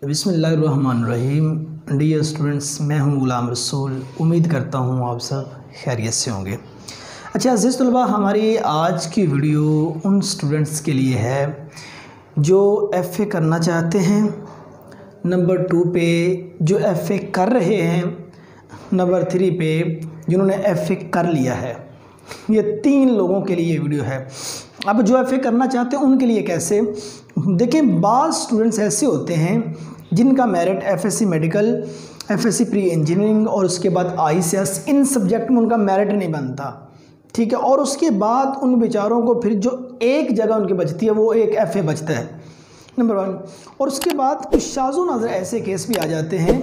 बिस्मिल्लाहिर्रहमानिर्रहीम। Dear students, मैं हूं गुलाम रसूल। उम्मीद करता हूं आप सब खैरियत से होंगे। अच्छा अज़ीज़ तलबा, हमारी आज की वीडियो उन स्टूडेंट्स के लिए है जो एफ़ए करना चाहते हैं, नंबर 2 पे जो एफ़ए कर रहे हैं, नंबर 3 पे जिन्होंने एफ़ए कर लिया है। ये 3 लोगों के लिए ये वीडियो है। अब जो एफ़ए करना चाहते हैं उनके लिए कैसे, देखें, बाज़ स्टूडेंट्स ऐसे होते हैं जिनका merit FSc medical, FSc pre engineering और उसके बाद आईसीएस, इन सब्जेक्ट में उनका मेरिट नहीं बनता, ठीक है। और उसके बाद उन बेचारों को फिर जो एक जगह उनकी बचती है वो एक एफ़ए बचता है, नंबर 1। और उसके बाद कुछ शाज़ो नाज़र ऐसे केस भी आ जाते हैं,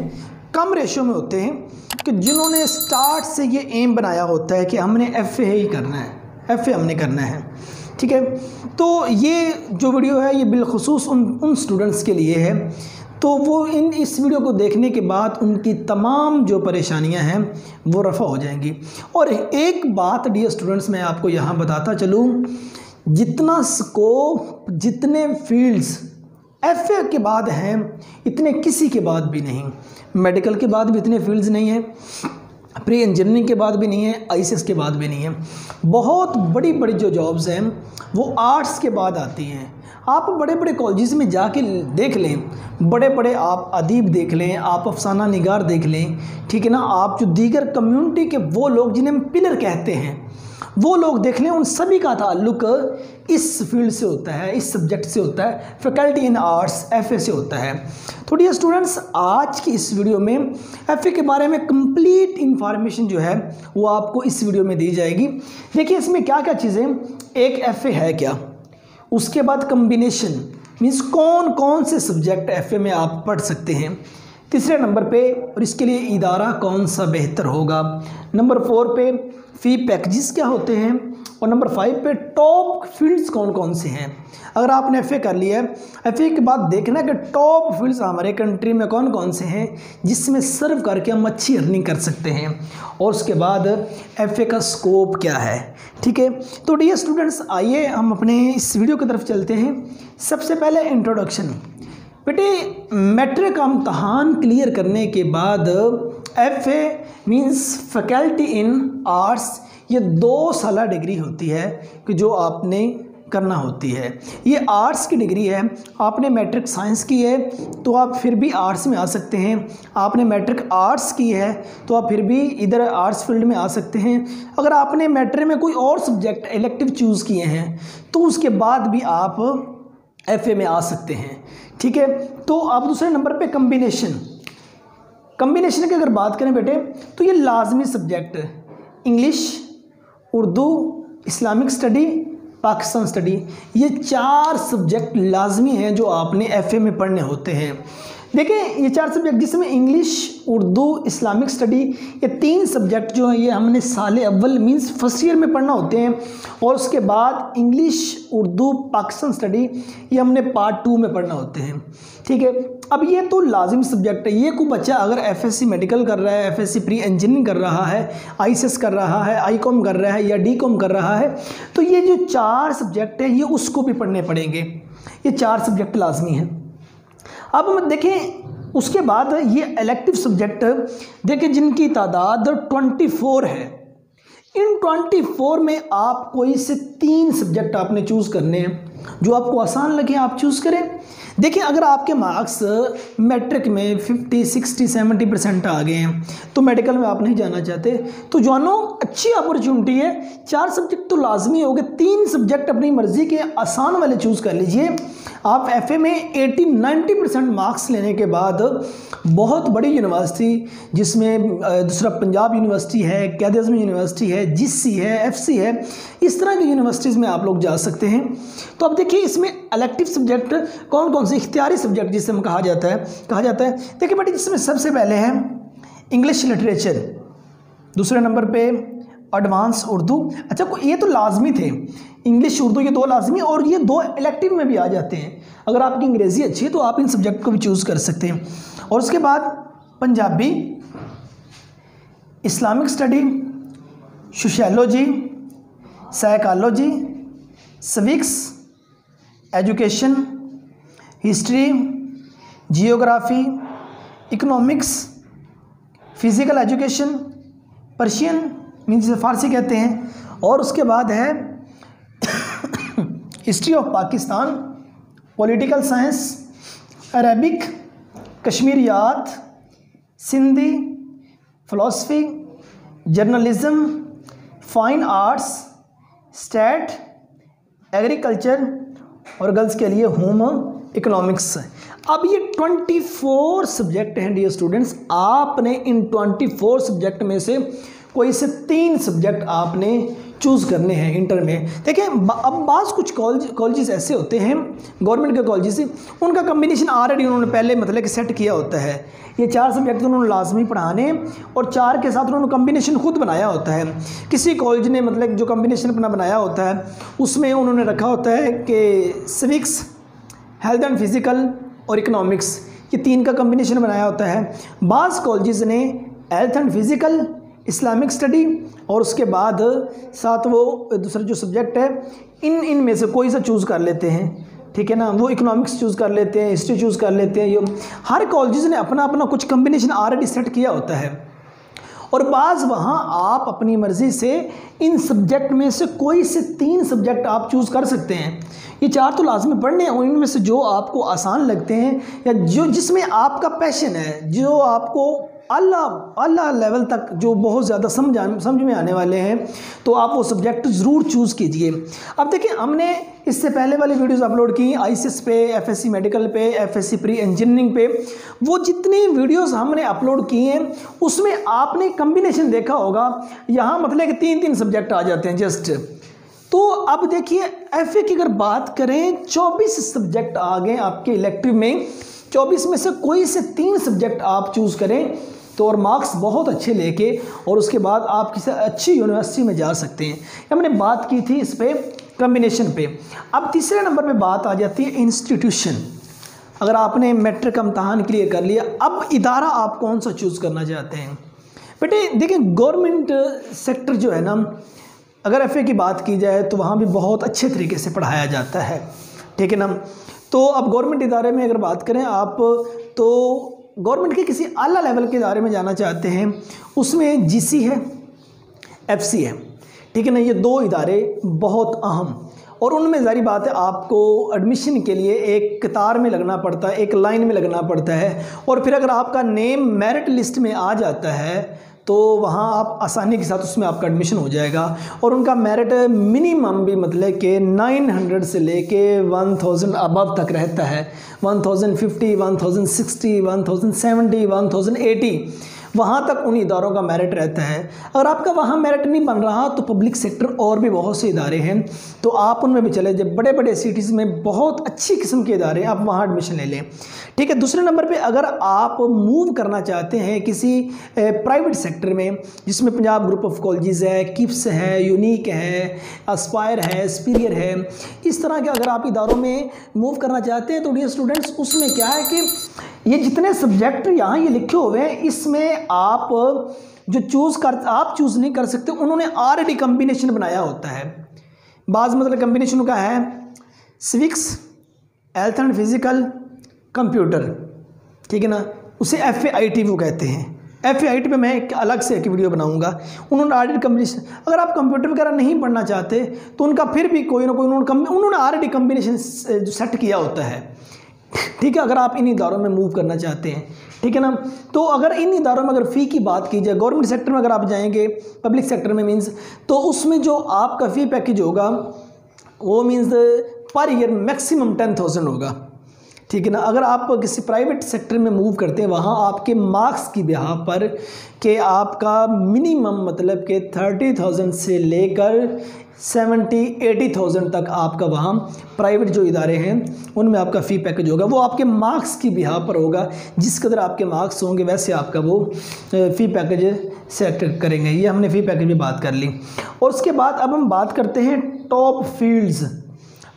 कम रेशो में होते हैं, कि जिन्होंने स्टार्ट से ये एम बनाया होता है कि हमने एफ़ए ही करना है, एफ़ए हमने करना है, ठीक है। तो ये जो वीडियो है ये बिलखुसूस उन स्टूडेंट्स के लिए है। तो वो इस वीडियो को देखने के बाद उनकी तमाम जो परेशानियां हैं वो रफ़ा हो जाएंगी। और एक बात डियर स्टूडेंट्स मैं आपको यहाँ बताता चलूँ, जितना स्कोप, जितने फील्ड्स एफ़ए के बाद हैं इतने किसी के बाद भी नहीं। मेडिकल के बाद भी इतने फील्ड्स नहीं हैं, प्री इंजीनियरिंग के बाद भी नहीं है, आईसीएस के बाद भी नहीं है। बहुत बड़ी बड़ी जो जॉब्स हैं वो आर्ट्स के बाद आती हैं। आप बड़े बड़े कॉलेजेस में जाके देख लें, बड़े बड़े आप अदीब देख लें, आप अफसाना निगार देख लें, ठीक है ना, आप जो दीगर कम्युनिटी के वो लोग जिन्हें हम पिलर कहते हैं वो लोग देख लें, उन सभी का ताल्लुक इस फील्ड से होता है, इस सब्जेक्ट से होता है, फैकल्टी इन आर्ट्स एफ़ए से होता है। तो डियर स्टूडेंट्स, आज की इस वीडियो में एफ़ए के बारे में कंप्लीट इंफॉर्मेशन जो है वो आपको इस वीडियो में दी जाएगी। देखिए इसमें क्या क्या चीज़ें, एक एफ़ए है क्या, उसके बाद कम्बिनेशन मीन्स कौन कौन से सब्जेक्ट एफ़ए में आप पढ़ सकते हैं, तीसरे नंबर पे और इसके लिए इदारा कौन सा बेहतर होगा, नंबर 4 पे फ़ी पैकेजेस क्या होते हैं, और नंबर 5 पे टॉप फील्ड्स कौन कौन से हैं। अगर आपने एफ़ए कर लिया है, एफ़ए के बाद देखना कि टॉप फील्ड्स हमारे कंट्री में कौन कौन से हैं जिसमें सर्व करके हम अच्छी अर्निंग कर सकते हैं, और उसके बाद एफ़ए का स्कोप क्या है, ठीक है। तो डियर स्टूडेंट्स, आइए हम अपने इस वीडियो की तरफ चलते हैं। सबसे पहले इंट्रोडक्शन। बेटे, मैट्रिक का इम्तहान क्लियर करने के बाद FA means faculty in arts, ये 2 साल डिग्री होती है कि जो आपने करना होती है। ये आर्ट्स की डिग्री है। आपने मैट्रिक साइंस की है तो आप फिर भी आर्ट्स में आ सकते हैं, आपने मैट्रिक आर्ट्स की है तो आप फिर भी इधर आर्ट्स फील्ड में आ सकते हैं। अगर आपने मैट्रिक में कोई और सब्जेक्ट इलेक्टिव चूज़ किए हैं तो उसके बाद भी आप एफ़ए में आ सकते हैं, ठीक है। तो आप दूसरे नंबर पे कम्बिनेशन की अगर बात करें बेटे, तो ये लाजमी subject English, Urdu, Islamic study, Pakistan study, ये 4 सब्जेक्ट लाजमी हैं जो आपने एफ़ए में पढ़ने होते हैं। देखिए ये 4 सब्जेक्ट जिसमें इंग्लिश, उर्दू, इस्लामिक स्टडी, ये 3 सब्जेक्ट जो हैं ये हमने साल अव्वल मींस फर्स्ट ईयर में पढ़ना होते हैं, और उसके बाद इंग्लिश, उर्दू, पाकिस्तान स्टडी ये हमने पार्ट 2 में पढ़ना होते हैं, ठीक है। अब ये तो लाजिम सब्जेक्ट है। ये कोई बच्चा अगर एफएससी मेडिकल कर रहा है, एफएससी प्री इंजीनियरिंग कर रहा है, आईसीएस कर रहा है, आईकॉम कर रहा है या डीकॉम कर रहा है, तो ये जो 4 सब्जेक्ट है ये उसको भी पढ़ने पड़ेंगे। ये 4 सब्जेक्ट लाजमी हैं। अब हम देखें उसके बाद ये इलेक्टिव सब्जेक्ट देखें जिनकी तादाद 24 है। इन 24 में आप कोई से 3 सब्जेक्ट आपने चूज़ करने हैं, जो आपको आसान लगे आप चूज़ करें। देखिए अगर आपके मार्क्स मैट्रिक में 50, 60, 70% आ गए हैं तो मेडिकल में आप नहीं जाना चाहते, तो जानो अच्छी अपॉर्चुनिटी है। 4 सब्जेक्ट तो लाजमी हो गए, 3 सब्जेक्ट अपनी मर्ज़ी के आसान वाले चूज़ कर लीजिए। आप एफ़ए में 80-90% मार्क्स लेने के बाद बहुत बड़ी यूनिवर्सिटी, जिसमें दूसरा पंजाब यूनिवर्सिटी है, कैद-ए-आज़म यूनिवर्सिटी है, जिस्सी है, एफसी है, इस तरह की यूनिवर्सिटीज़ में आप लोग जा सकते हैं। तो अब देखिए इसमें इलेक्टिव सब्जेक्ट कौन कौन से, इख्तियारी सब्जेक्ट जिसे हम कहा जाता है। देखिए बेटे, जिसमें सबसे पहले है इंग्लिश लिटरेचर, दूसरे नंबर पे एडवांस उर्दू। अच्छा ये तो लाजमी थे, इंग्लिश उर्दू ये 2 लाजमी, और ये 2 इलेक्टिव में भी आ जाते हैं। अगर आपकी अंग्रेज़ी अच्छी है तो आप इन सब्जेक्ट को भी चूज़ कर सकते हैं। और उसके बाद Punjabi, Islamic study, sociology, psychology, civics, education, history, geography, economics, physical education, Persian means Farsi कहते हैं, और उसके बाद है history of Pakistan, political science, Arabic, Kashmiriyat, Sindhi, philosophy, journalism, fine arts, stat, agriculture, और गर्ल्स के लिए होम इकोनॉमिक्स। अब ये 24 सब्जेक्ट हैं डियर स्टूडेंट्स। आपने इन 24 सब्जेक्ट में से कोई से 3 सब्जेक्ट आपने चूज़ करने हैं इंटर में। देखिए अब बाज़ कुछ कॉलेजेस ऐसे होते हैं गवर्नमेंट के कॉलेजेस, उनका कम्बिनेशन ऑलरेडी उन्होंने पहले मतलब कि सेट किया होता है। ये 4 सब्जेक्ट तो उन्होंने लाजमी पढ़ाने और 4 के साथ उन्होंने कम्बिनेशन खुद बनाया होता है। किसी कॉलेज ने मतलब जो कम्बिनेशन अपना बनाया होता है उसमें उन्होंने रखा होता है कि सिविक्स, हेल्थ एंड फिज़िकल और इकोनॉमिक्स, ये 3 का कम्बिनेशन बनाया होता है। बाज़ कॉलेजेस ने health and physical, Islamic study और उसके बाद साथ वो दूसरा जो सब्जेक्ट है इन में से कोई सा चूज़ कर लेते हैं, ठीक है ना। वो इकोनॉमिक्स चूज़ कर लेते हैं, हिस्ट्री चूज़ कर लेते हैं। ये हर कॉलेजेस ने अपना अपना कुछ कम्बिनेशन ऑलरेडी सेट किया होता है, और बाज़ वहाँ आप अपनी मर्ज़ी से इन सब्जेक्ट में से कोई से 3 सब्जेक्ट आप चूज़ कर सकते हैं। ये 4 तो लाजमी पढ़ने हैं, और इनमें से जो आपको आसान लगते हैं या जो जिसमें आपका पैशन है, जो आपको अल्लाह लेवल तक जो बहुत ज़्यादा समझ में आने वाले हैं, तो आप वो सब्जेक्ट ज़रूर चूज़ कीजिए। अब देखिए हमने इससे पहले वाली वीडियोस अपलोड की ICS पे, FSC मेडिकल पे, FSC प्री इंजीनियरिंग पे। वो जितनी वीडियोस हमने अपलोड की हैं उसमें आपने कम्बिनेशन देखा होगा, यहाँ मतलब कि 3-3 सब्जेक्ट आ जाते हैं जस्ट। तो अब देखिए FA की अगर बात करें 24 सब्जेक्ट आ गए आपके इलेक्टिव में, 24 में से कोई से 3 सब्जेक्ट आप चूज़ करें तो और मार्क्स बहुत अच्छे लेके और उसके बाद आप किसी अच्छी यूनिवर्सिटी में जा सकते हैं। हमने बात की थी इस पे कम्बिनेशन पे। अब तीसरे नंबर पे बात आ जाती है इंस्टीट्यूशन। अगर आपने मैट्रिक का इम्तहान क्लियर कर लिया, अब इदारा आप कौन सा चूज़ करना चाहते हैं। बेटे देखिए गवर्नमेंट सेक्टर जो है ना, अगर FA की बात की जाए तो वहाँ भी बहुत अच्छे तरीके से पढ़ाया जाता है, ठीक है ना। तो अब गवर्नमेंट इदारे में अगर बात करें आप, तो गवर्नमेंट के किसी आला लेवल के इदारे में जाना चाहते हैं, उसमें GC है, FC है, ठीक है ना। ये 2 इदारे बहुत अहम, और उनमें ज़ाहिर बात है आपको एडमिशन के लिए एक कतार में लगना पड़ता है, एक लाइन में लगना पड़ता है, और फिर अगर आपका नेम मेरिट लिस्ट में आ जाता है तो वहाँ आप आसानी के साथ उसमें आपका एडमिशन हो जाएगा। और उनका मेरिट मिनिमम भी मतलब कि 900 से लेके 1000 अबव तक रहता है, 1050, 1060, 1070, 1080, वहाँ तक उन इदारों का मेरिट रहता है। अगर आपका वहाँ मेरिट नहीं बन रहा तो पब्लिक सेक्टर और भी बहुत से इदारे हैं, तो आप उनमें भी चले जाए। बड़े बड़े सिटीज़ में बहुत अच्छी किस्म के इदारे आप वहाँ एडमिशन ले लें, ठीक है। दूसरे नंबर पे अगर आप मूव करना चाहते हैं किसी प्राइवेट सेक्टर में, जिसमें पंजाब ग्रुप ऑफ कॉलेजेस है, किप्स है, यूनिक है, एस्पायर है, स्पीरियर है, इस तरह के अगर आप इदारों में मूव करना चाहते हैं तो डियर स्टूडेंट्स उसमें क्या है कि ये जितने सब्जेक्ट यहाँ ये लिखे हुए हैं इसमें आप जो आप चूज़ नहीं कर सकते, उन्होंने ऑलरेडी कम्बिनेशन बनाया होता है। बाज़ मतलब कम्बिनेशन का है civics, health and physical, computer, ठीक है ना। उसे FAIT वो कहते हैं। FAIT पे मैं एक अलग से एक वीडियो बनाऊंगा। उन्होंने ऑलरेडी कम्बिनेशन, अगर आप कंप्यूटर वगैरह नहीं पढ़ना चाहते तो उनका फिर भी कोई ना कोई उन्होंने ऑलरेडी कम्बिनेशन सेट किया होता है, ठीक है। अगर आप इन इदारों में मूव करना चाहते हैं, ठीक है ना। तो अगर इन इदारों में अगर फ़ी की बात की जाए, गवर्नमेंट सेक्टर में अगर आप जाएंगे, पब्लिक सेक्टर में मीन्स, तो उसमें जो आपका फ़ी पैकेज होगा वो मीन्स पर ईयर मैक्सिमम 10,000 होगा, ठीक है ना। अगर आप किसी प्राइवेट सेक्टर में मूव करते हैं, वहाँ आपके मार्क्स की बिहार पर कि आपका मिनिमम मतलब कि 30,000 से लेकर 70-80,000 तक आपका वहाँ प्राइवेट जो इदारे हैं उनमें आपका फ़ी पैकेज होगा। वो आपके मार्क्स की बिहार पर होगा, जिस कदर आपके मार्क्स होंगे वैसे आपका वो फ़ी पैकेज सेलेक्ट करेंगे। ये हमने फ़ी पैकेज में बात कर ली। और उसके बाद अब हम बात करते हैं टॉप फील्ड्स।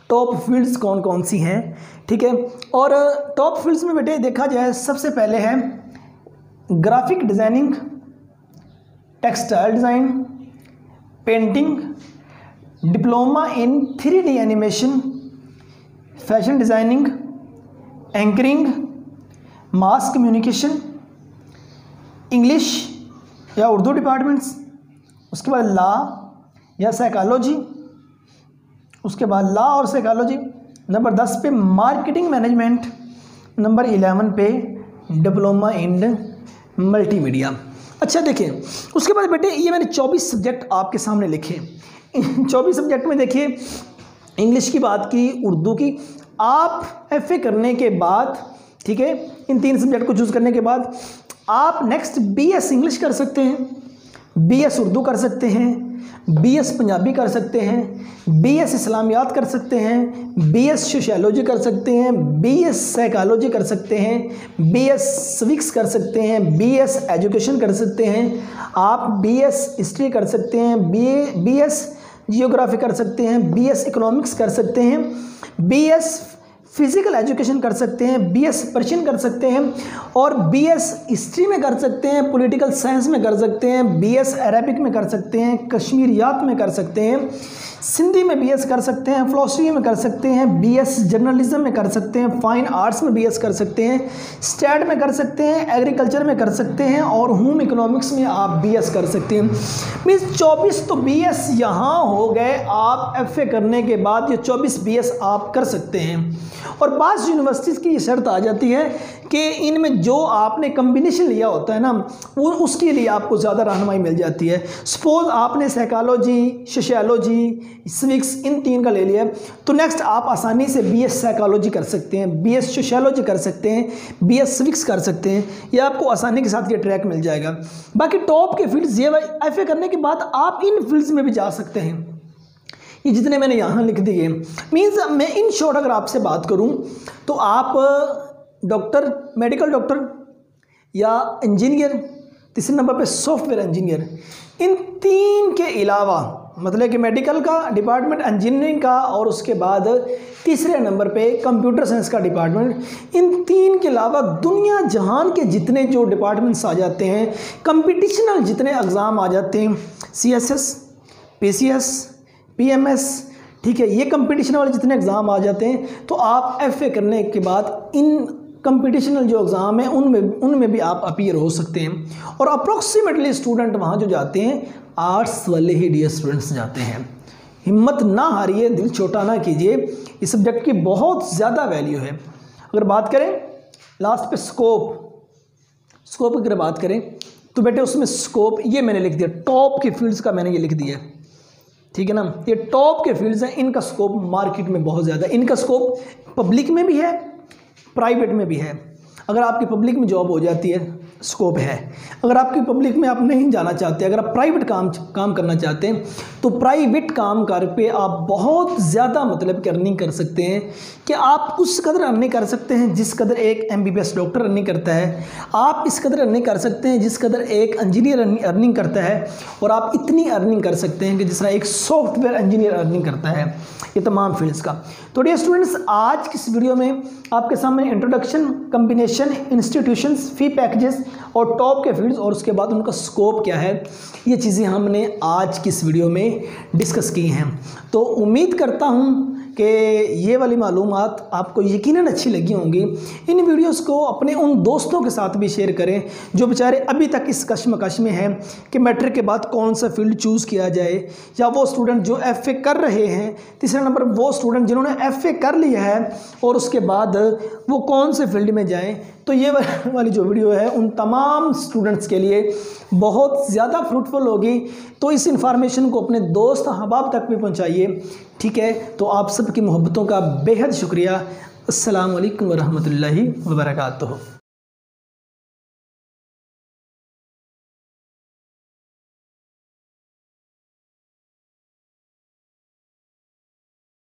टॉप फील्ड्स कौन कौन सी हैं, ठीक है। और टॉप फील्ड्स में बेटे देखा जाए सबसे पहले है graphic designing, textile design, painting, diploma in 3D animation, fashion designing, anchoring, mass communication, English या उर्दू डिपार्टमेंट्स, उसके बाद लॉ या साइकोलॉजी, उसके बाद लॉ और साइकोलॉजी। नंबर 10 पे मार्केटिंग मैनेजमेंट, नंबर 11 पे डिप्लोमा इन मल्टीमीडिया। अच्छा देखिए, उसके बाद बेटे ये मैंने 24 सब्जेक्ट आपके सामने लिखे। इन 24 सब्जेक्ट में देखिए इंग्लिश की बात की, उर्दू की। आप एफए करने के बाद, ठीक है, इन 3 सब्जेक्ट को चूज़ करने के बाद आप नेक्स्ट बीएस इंग्लिश कर सकते हैं, बीएस उर्दू कर सकते हैं, बीएस पंजाबी कर सकते हैं, बीएस इस्लामियात कर सकते हैं, बीएस सोशियोलॉजी कर सकते हैं, बीएस साइकोलॉजी कर सकते हैं, बीएस सिविक्स कर सकते हैं, बीएस एजुकेशन कर सकते हैं, आप बीएस हिस्ट्री कर सकते हैं, बीएस जियोग्राफी कर सकते हैं, बीएस इकोनॉमिक्स कर सकते हैं, बीएस फिजिकल एजुकेशन कर सकते हैं, बीएस पर्शियन कर सकते हैं, और बीएस हिस्ट्री में कर सकते हैं, पॉलिटिकल साइंस में कर सकते हैं, बीएस अरेबिक में कर सकते हैं, कश्मीरियात में कर सकते हैं, सिंधी में बीएस कर सकते हैं, फिलोसफी में कर सकते हैं, बीएस जर्नलिज्म में कर सकते हैं, फाइन आर्ट्स में बीएस कर सकते हैं, स्टैट में कर सकते हैं, एग्रीकल्चर में कर सकते हैं, और होम इकोनॉमिक्स में आप बीएस कर सकते हैं। मीन्स 24 तो बीएस यहाँ हो गए। आप एफए करने के बाद ये 24 बीएस आप कर सकते हैं। और बास यूनिवर्सिटीज़ की ये शर्त आ जाती है कि इनमें जो आपने कम्बिनेशन लिया होता है ना, वो उसके लिए आपको ज़्यादा रहनुमाई मिल जाती है। सपोज आपने साइकोलॉजी, सोशियोलॉजी, सिविक्स इन 3 का ले लिया, तो नेक्स्ट आप आसानी से बीएस साइकोलॉजी कर सकते हैं, बीएस सोशियोलॉजी कर सकते हैं, बीएस सिविक्स कर सकते हैं। ये आपको आसानी के साथ ये ट्रैक मिल जाएगा। बाकी टॉप के फील्ड्स ये एफए करने के बाद आप इन फील्ड्स में भी जा सकते हैं। ये जितने मैंने यहाँ लिख दिए, मीन्स मैं इन शॉर्ट अगर आपसे बात करूँ तो आप डॉक्टर, मेडिकल डॉक्टर या इंजीनियर, तीसरे नंबर पे सॉफ्टवेयर इंजीनियर, इन 3 के अलावा मतलब कि मेडिकल का डिपार्टमेंट, इंजीनियरिंग का, और उसके बाद तीसरे नंबर पे कंप्यूटर साइंस का डिपार्टमेंट, इन 3 के अलावा दुनिया जहान के जितने जो डिपार्टमेंट्स आ जाते हैं, कंपटीशनल जितने एग्ज़ाम आ जाते हैं, CSS, PCS, PMS, ठीक है, ये कंपटीशन वाले जितने एग्ज़ाम आ जाते हैं, तो आप एफए करने के बाद इन कंपटीशनल जो एग्ज़ाम हैं उनमें भी आप अपीयर हो सकते हैं। और अप्रॉक्सीमेटली स्टूडेंट वहाँ जो जाते हैं, आर्ट्स वाले ही डियर स्टूडेंट्स जाते हैं। हिम्मत ना हारिए, दिल छोटा ना कीजिए, इस सब्जेक्ट की बहुत ज़्यादा वैल्यू है। अगर बात करें लास्ट पे स्कोप की अगर बात करें तो बेटे उसमें स्कोप ये मैंने लिख दिया, टॉप के फील्ड्स का मैंने ये लिख दिया, ठीक है ना। ये टॉप के फील्ड्स हैं, इनका स्कोप मार्केट में बहुत ज़्यादा, इनका स्कोप पब्लिक में भी है, प्राइवेट में भी है। अगर आपकी पब्लिक में जॉब हो जाती है, स्कोप है। अगर आपकी पब्लिक में आप नहीं जाना चाहते, अगर आप प्राइवेट काम करना चाहते हैं, तो प्राइवेट काम कर पे आप बहुत ज़्यादा मतलब कि अर्निंग कर सकते हैं कि आप उस कदर अर्निंग कर सकते हैं जिस कदर एक MBBS डॉक्टर अर्निंग करता है। आप इस कदर अर्निंग कर सकते हैं जिस कदर एक इंजीनियर अर्निंग करता है, और आप इतनी अर्निंग कर सकते हैं कि जिस तरह एक सॉफ्टवेयर इंजीनियर अर्निंग करता है। ये तमाम फील्ड्स का। तो डियर स्टूडेंट्स, आज की इस वीडियो में आपके सामने इंट्रोडक्शन, कम्बिनेशन, इंस्टीट्यूशंस, फी पैकेजेस और टॉप के फील्ड्स और उसके बाद उनका स्कोप क्या है, ये चीज़ें हमने आज की इस वीडियो में डिस्कस की हैं। तो उम्मीद करता हूँ कि ये वाली मालूमात आपको यकीनन अच्छी लगी होंगी। इन वीडियोस को अपने उन दोस्तों के साथ भी शेयर करें जो बेचारे अभी तक इस कश्मकश में हैं कि मैट्रिक के बाद कौन सा फील्ड चूज़ किया जाए, या वो स्टूडेंट जो FA कर रहे हैं, तीसरा नंबर वो स्टूडेंट जिन्होंने FA कर लिया है और उसके बाद वो कौन से फील्ड में जाएँ। तो ये वाली जो वीडियो है उन तमाम स्टूडेंट्स के लिए बहुत ज़्यादा फ्रूटफुल होगी। तो इस इन्फॉर्मेशन को अपने दोस्त अहबाब तक भी पहुंचाइए, ठीक है। तो आप सबकी मोहब्बतों का बेहद शुक्रिया। अस्सलाम वालेकुम व रहमतुल्लाहि व बरकातुहू।